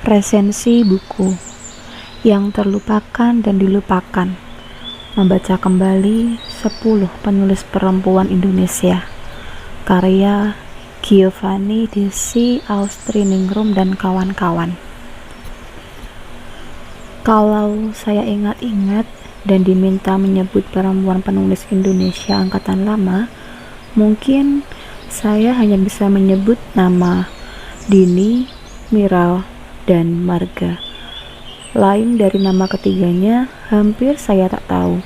Resensi buku yang terlupakan dan dilupakan. Membaca kembali 10 penulis perempuan Indonesia. Karya Giovanni Desi Austriningrum dan kawan-kawan. Kalau saya ingat-ingat dan diminta menyebut perempuan penulis Indonesia angkatan lama, mungkin saya hanya bisa menyebut nama Dini, Mira, dan Marga. Lain dari nama ketiganya, hampir saya tak tahu.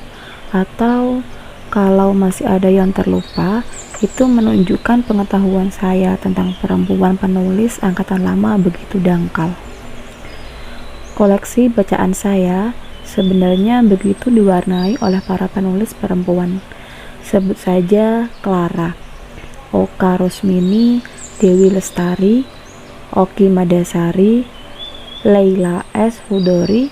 Atau kalau masih ada yang terlupa, itu menunjukkan pengetahuan saya tentang perempuan penulis angkatan lama begitu dangkal. Koleksi bacaan saya sebenarnya begitu diwarnai oleh para penulis perempuan. Sebut saja Clara, Oka Rusmini, Dewi Lestari, Oki Madasari, Leila S. Hudori,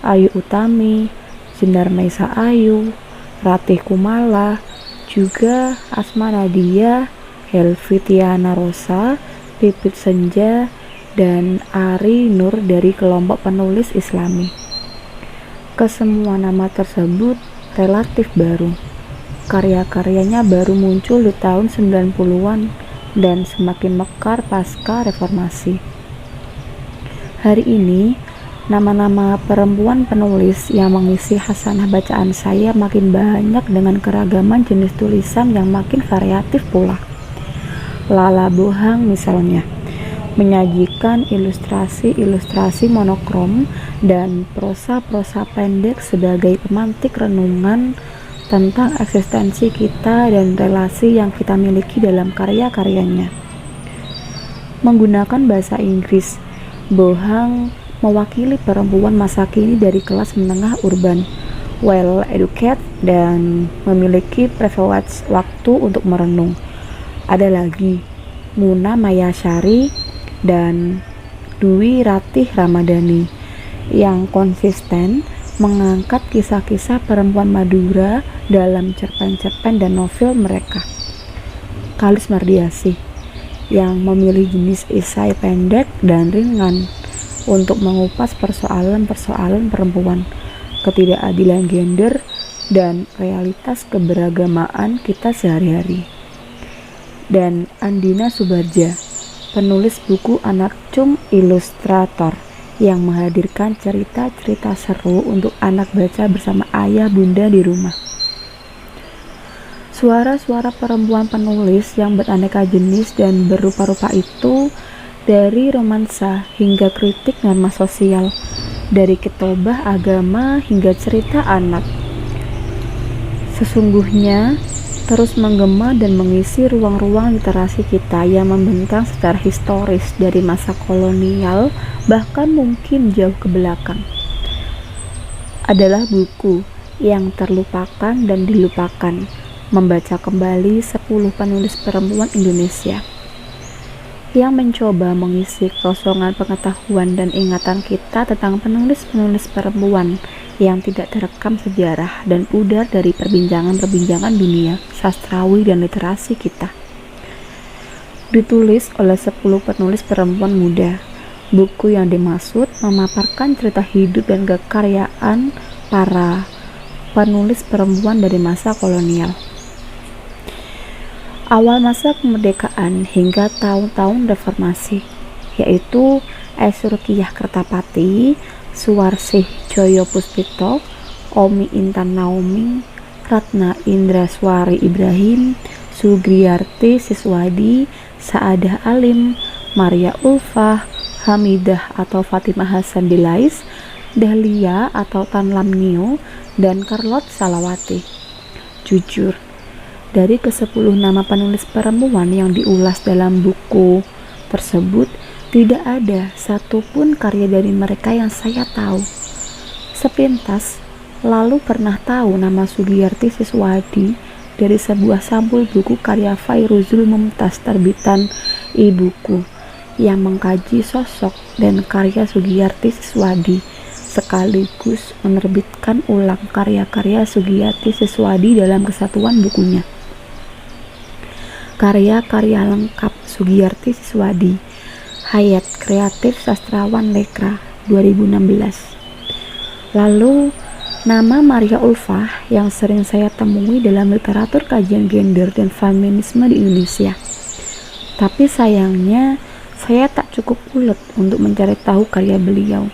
Ayu Utami, Jenar Maisa Ayu, Ratih Kumala, juga Asma Nadia, Helvitiana Rosa, Pipit Senja, dan Ari Nur dari kelompok penulis Islami. Kesemua nama tersebut relatif baru. Karya-karyanya baru muncul di tahun 90-an dan semakin mekar pasca reformasi. Hari ini, nama-nama perempuan penulis yang mengisi hasanah bacaan saya makin banyak dengan keragaman jenis tulisan yang makin variatif pula. Lala Bohang misalnya, menyajikan ilustrasi-ilustrasi monokrom dan prosa-prosa pendek sebagai pemantik renungan tentang eksistensi kita dan relasi yang kita miliki dalam karya-karyanya. Menggunakan bahasa Inggris, Bohang mewakili perempuan masa kini dari kelas menengah urban, well educated, dan memiliki privilege waktu untuk merenung. Ada lagi Muna Mayasari dan Dwi Ratih Ramadhani yang konsisten mengangkat kisah-kisah perempuan Madura dalam cerpen-cerpen dan novel mereka. Kalis Mardiasih yang memilih jenis esai pendek dan ringan untuk mengupas persoalan-persoalan perempuan, ketidakadilan gender, dan realitas keberagamaan kita sehari-hari. Dan Andina Subarja, penulis buku anak cum ilustrator yang menghadirkan cerita-cerita seru untuk anak baca bersama ayah bunda di rumah. Suara-suara perempuan penulis yang beraneka jenis dan berupa-rupa itu, dari romansa hingga kritik norma sosial, dari ketobah agama hingga cerita anak, sesungguhnya terus menggema dan mengisi ruang-ruang literasi kita yang membentang secara historis dari masa kolonial bahkan mungkin jauh ke belakang. Adalah buku yang terlupakan dan dilupakan. Membaca kembali 10 penulis perempuan Indonesia yang mencoba mengisi kekosongan pengetahuan dan ingatan kita tentang penulis-penulis perempuan yang tidak terekam sejarah dan pudar dari perbincangan-perbincangan dunia sastrawi dan literasi kita. Ditulis oleh 10 penulis perempuan muda. Buku yang dimaksud memaparkan cerita hidup dan kekaryaan para penulis perempuan dari masa kolonial, awal masa kemerdekaan hingga tahun-tahun reformasi, yaitu Esurkiyah Kertapati, Suwarsih Joyo Puspito, Omi Intan Naomi, Ratna Indraswari Ibrahim, Sugriarti Siswadi, Saadah Alim, Maria Ulfah, Hamidah atau Fatimah Hasan Dilais, Dahlia atau Tan Lam Nio, dan Carlot Salawati. Jujur, dari ke-10 nama penulis perempuan yang diulas dalam buku tersebut, tidak ada satupun karya dari mereka yang saya tahu. Sepintas, lalu pernah tahu nama Sugiyarti Siswadi dari sebuah sampul buku karya Fairuzul Mumtaz terbitan Ibuku yang mengkaji sosok dan karya Sugiyarti Siswadi, sekaligus menerbitkan ulang karya-karya Sugiyarti Siswadi dalam kesatuan bukunya. Karya-karya lengkap Sugiyarti Siswadi Hayat Kreatif Sastrawan Lekra 2016. Lalu nama Maria Ulfah yang sering saya temui dalam literatur kajian gender dan feminisme di Indonesia. Tapi sayangnya saya tak cukup ulet untuk mencari tahu karya beliau.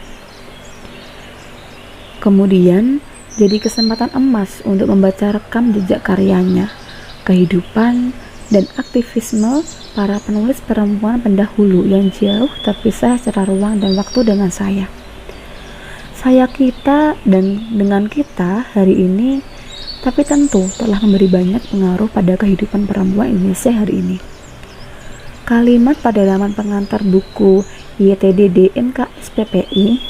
Kemudian jadi kesempatan emas untuk membaca rekam jejak karyanya, kehidupan dan aktivisme para penulis perempuan pendahulu yang jauh terpisah secara ruang dan waktu dengan saya. Kita dan dengan kita hari ini, tapi tentu telah memberi banyak pengaruh pada kehidupan perempuan Indonesia hari ini. Kalimat pada laman pengantar buku YTDD MKSPPI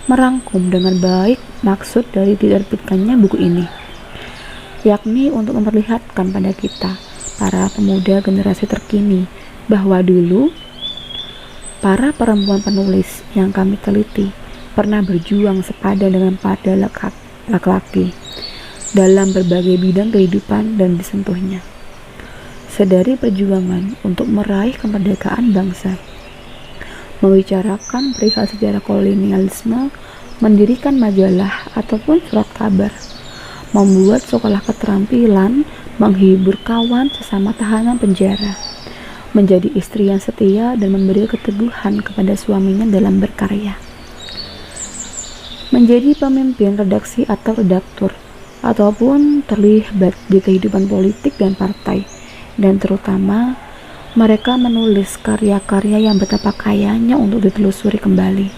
merangkum dengan baik maksud dari diterbitkannya buku ini, yakni untuk memperlihatkan pada kita, para pemuda generasi terkini, bahwa dulu para perempuan penulis yang kami teliti pernah berjuang sepadan dengan para laki-laki dalam berbagai bidang kehidupan dan disentuhnya. Sedari perjuangan untuk meraih kemerdekaan bangsa, membicarakan perihal sejarah kolonialisme, mendirikan majalah ataupun surat kabar, membuat sekolah keterampilan, menghibur kawan sesama tahanan penjara, menjadi istri yang setia dan memberi keteguhan kepada suaminya dalam berkarya, menjadi pemimpin redaksi atau redaktur, ataupun terlibat di kehidupan politik dan partai, dan terutama mereka menulis karya-karya yang betapa kayanya untuk ditelusuri kembali.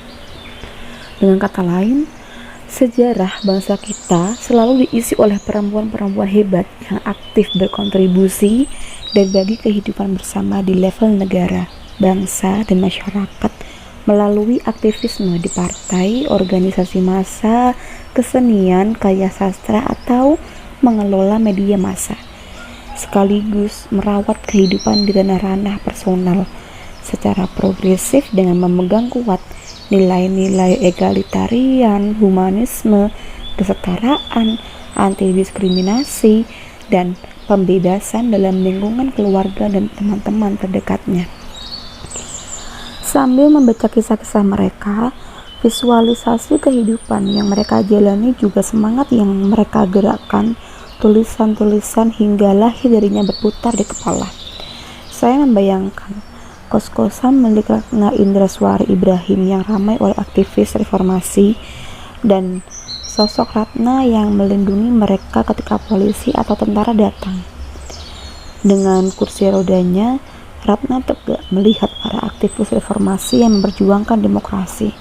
Dengan kata lain, sejarah bangsa kita selalu diisi oleh perempuan-perempuan hebat yang aktif berkontribusi dan bagi kehidupan bersama di level negara, bangsa, dan masyarakat melalui aktivisme di partai, organisasi massa, kesenian, karya sastra, atau mengelola media massa, sekaligus merawat kehidupan di ranah-ranah personal secara progresif dengan memegang kuat nilai-nilai egalitarian, humanisme, kesetaraan, anti-diskriminasi, dan pembebasan dalam lingkungan keluarga dan teman-teman terdekatnya. Sambil membaca kisah-kisah mereka, visualisasi kehidupan yang mereka jalani juga semangat yang mereka gerakkan, tulisan-tulisan hingga lahir darinya berputar di kepala. Saya membayangkan kos-kosan milik Ratna Indraswari Ibrahim yang ramai oleh aktivis reformasi dan sosok Ratna yang melindungi mereka ketika polisi atau tentara datang. Dengan kursi rodanya, Ratna tegak melihat para aktivis reformasi yang memperjuangkan demokrasi,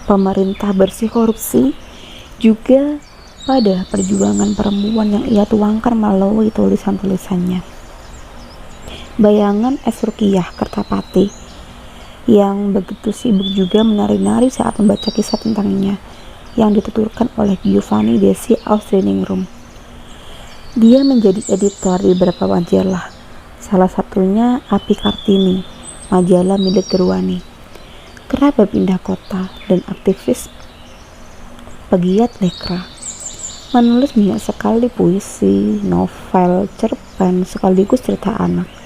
pemerintah bersih korupsi, juga pada perjuangan perempuan yang ia tuangkan melalui tulisan-tulisannya. Bayangan Es Ruqyah Kertapati yang begitu sibuk juga menari-nari saat membaca kisah tentangnya yang dituturkan oleh Giovanni Desi Austriningrum. Dia menjadi editor di beberapa majalah, salah satunya Api Kartini, majalah milik Gerwani. Kerap berpindah kota dan aktivis pegiat lekra. Menulis banyak sekali puisi, novel, cerpen, sekaligus cerita anak.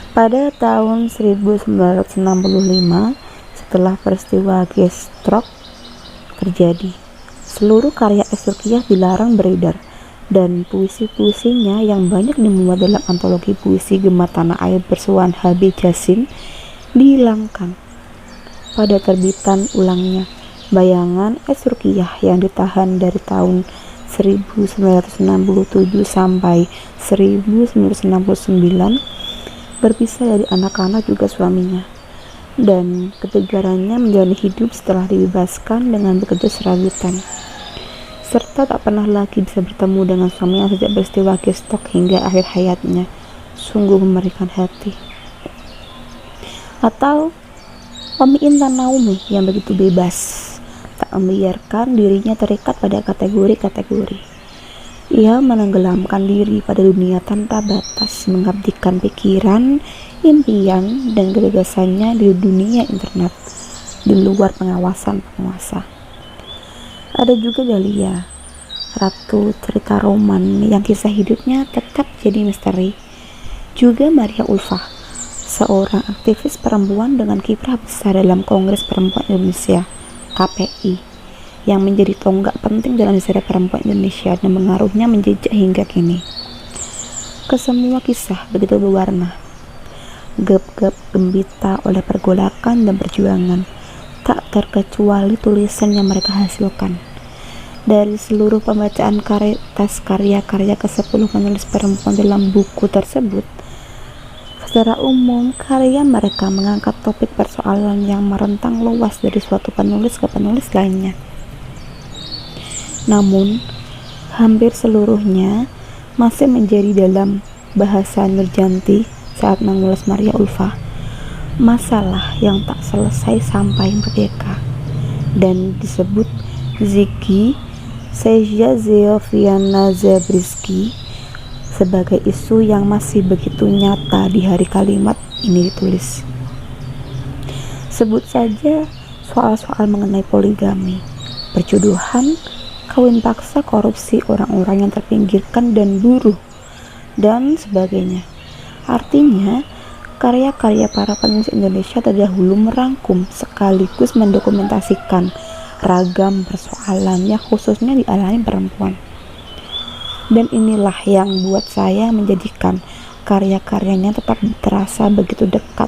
Pada tahun 1965, setelah peristiwa Gestrock terjadi, seluruh karya Es Ruqyah dilarang beredar, dan puisi-puisinya yang banyak dimuat dalam antologi puisi Gema Tanah Air bersuan H.B. Jasin dihilangkan. Pada terbitan ulangnya, Bayangan Es Ruqyah yang ditahan dari tahun 1967 sampai 1969 berpisah dari anak-anak juga suaminya, dan ketigarannya menjalani hidup setelah dibebaskan dengan bekerja serabutan, serta tak pernah lagi bisa bertemu dengan suaminya sejak peristiwa Gestrock hingga akhir hayatnya. Sungguh memerikan hati. Atau Omi Intan Naomi yang begitu bebas, tak membiarkan dirinya terikat pada kategori-kategori. Ia menenggelamkan diri pada dunia tanpa batas, mengabdikan pikiran, impian, dan gagasannya di dunia internet, di luar pengawasan penguasa. Ada juga Dahlia, ratu cerita roman yang kisah hidupnya tetap jadi misteri. Juga Maria Ulfah, seorang aktivis perempuan dengan kiprah besar dalam Kongres Perempuan Indonesia (KPI) yang menjadi tonggak penting dalam sejarah perempuan Indonesia dan pengaruhnya menjejak hingga kini. Kesemua kisah begitu berwarna, gep-gep gembita oleh pergolakan dan perjuangan, tak terkecuali tulisan yang mereka hasilkan. Dari seluruh pembacaan karya-karya ke-10 penulis perempuan dalam buku tersebut, secara umum karya mereka mengangkat topik persoalan yang merentang luas dari suatu penulis ke penulis lainnya. Namun, hampir seluruhnya masih menjadi dalam bahasa Nurjanti saat mengulas Maria Ulfa, masalah yang tak selesai sampai merdeka, dan disebut Ziggy Sejazioviana Zabriskie sebagai isu yang masih begitu nyata di hari kalimat ini ditulis. Sebut saja soal-soal mengenai poligami, perjodohan, kawin paksa, korupsi, orang-orang yang terpinggirkan dan buruh, dan sebagainya. Artinya, karya-karya para penulis Indonesia terdahulu merangkum sekaligus mendokumentasikan ragam persoalan yang khususnya dialami perempuan. Dan inilah yang buat saya menjadikan karya-karyanya tetap terasa begitu dekat,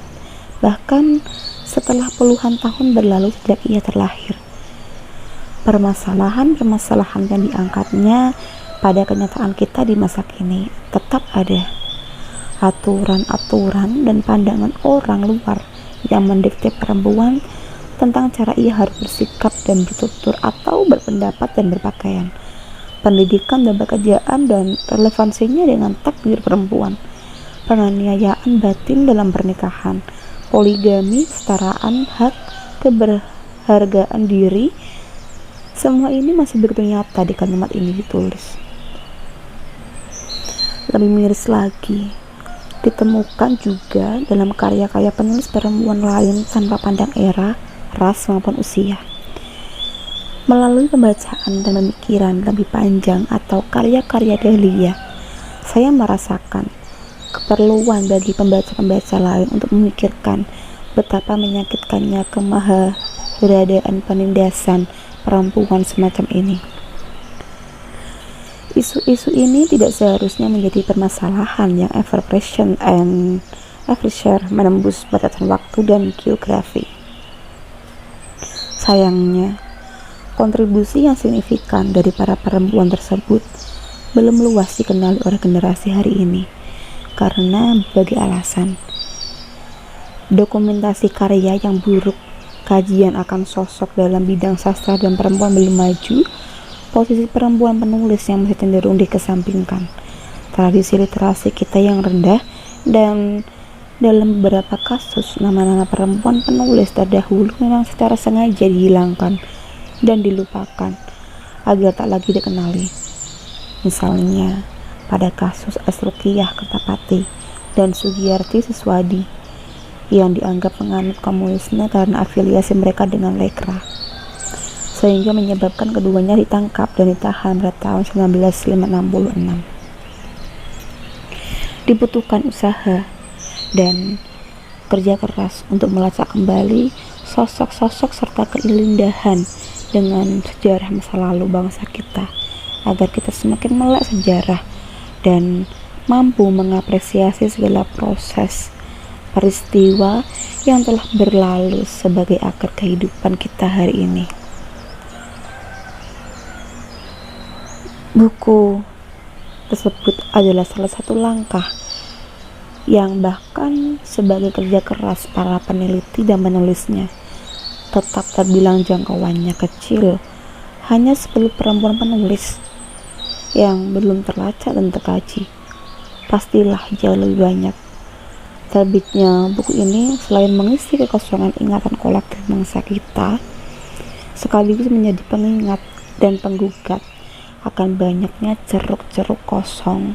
bahkan setelah puluhan tahun berlalu sejak ia terlahir. Permasalahan-permasalahan yang diangkatnya pada kenyataan kita di masa kini tetap ada. Aturan-aturan dan pandangan orang luar yang mendikte perempuan tentang cara ia harus bersikap dan bertutur atau berpendapat dan berpakaian, pendidikan dan pekerjaan dan relevansinya dengan takdir perempuan, penganiayaan batin dalam pernikahan, poligami, kesetaraan hak, keberhargaan diri, semua ini masih begitu nyata di kalimat ini ditulis. Lebih miris lagi, ditemukan juga dalam karya-karya penulis perempuan lain tanpa pandang era, ras maupun usia. Melalui pembacaan dan pemikiran lebih panjang atau karya-karya Dahlia, saya merasakan keperluan bagi pembaca-pembaca lain untuk memikirkan betapa menyakitkannya kemahaberadaan penindasan perempuan semacam ini. Isu-isu ini tidak seharusnya menjadi permasalahan yang ever present and everywhere, menembus batasan waktu dan geografi. Sayangnya, kontribusi yang signifikan dari para perempuan tersebut belum luas dikenali oleh generasi hari ini karena berbagai alasan. Dokumentasi karya yang buruk, kajian akan sosok dalam bidang sastra dan perempuan belum maju, posisi perempuan penulis yang masih cenderung dikesampingkan, tradisi literasi kita yang rendah, dan dalam beberapa kasus nama-nama perempuan penulis terdahulu memang secara sengaja dihilangkan dan dilupakan agar tak lagi dikenali. Misalnya pada kasus Asrukiyah Kertapati dan Sugiyarti Siswadi yang dianggap menganut komunisme karena afiliasi mereka dengan Lekra, sehingga menyebabkan keduanya ditangkap dan ditahan pada tahun 1966. Dibutuhkan usaha dan kerja keras untuk melacak kembali sosok-sosok serta keindahan dengan sejarah masa lalu bangsa kita, agar kita semakin melek sejarah dan mampu mengapresiasi segala proses peristiwa yang telah berlalu sebagai akar kehidupan kita hari ini. Buku tersebut adalah salah satu langkah yang bahkan sebagai kerja keras para peneliti dan penulisnya tetap terbilang jangkauannya kecil, hanya 10 perempuan penulis yang belum terlacak dan terkaji. Pastilah jauh lebih banyak. Terbitnya buku ini selain mengisi kekosongan ingatan kolektif bangsa kita, sekaligus menjadi pengingat dan penggugat akan banyaknya ceruk-ceruk kosong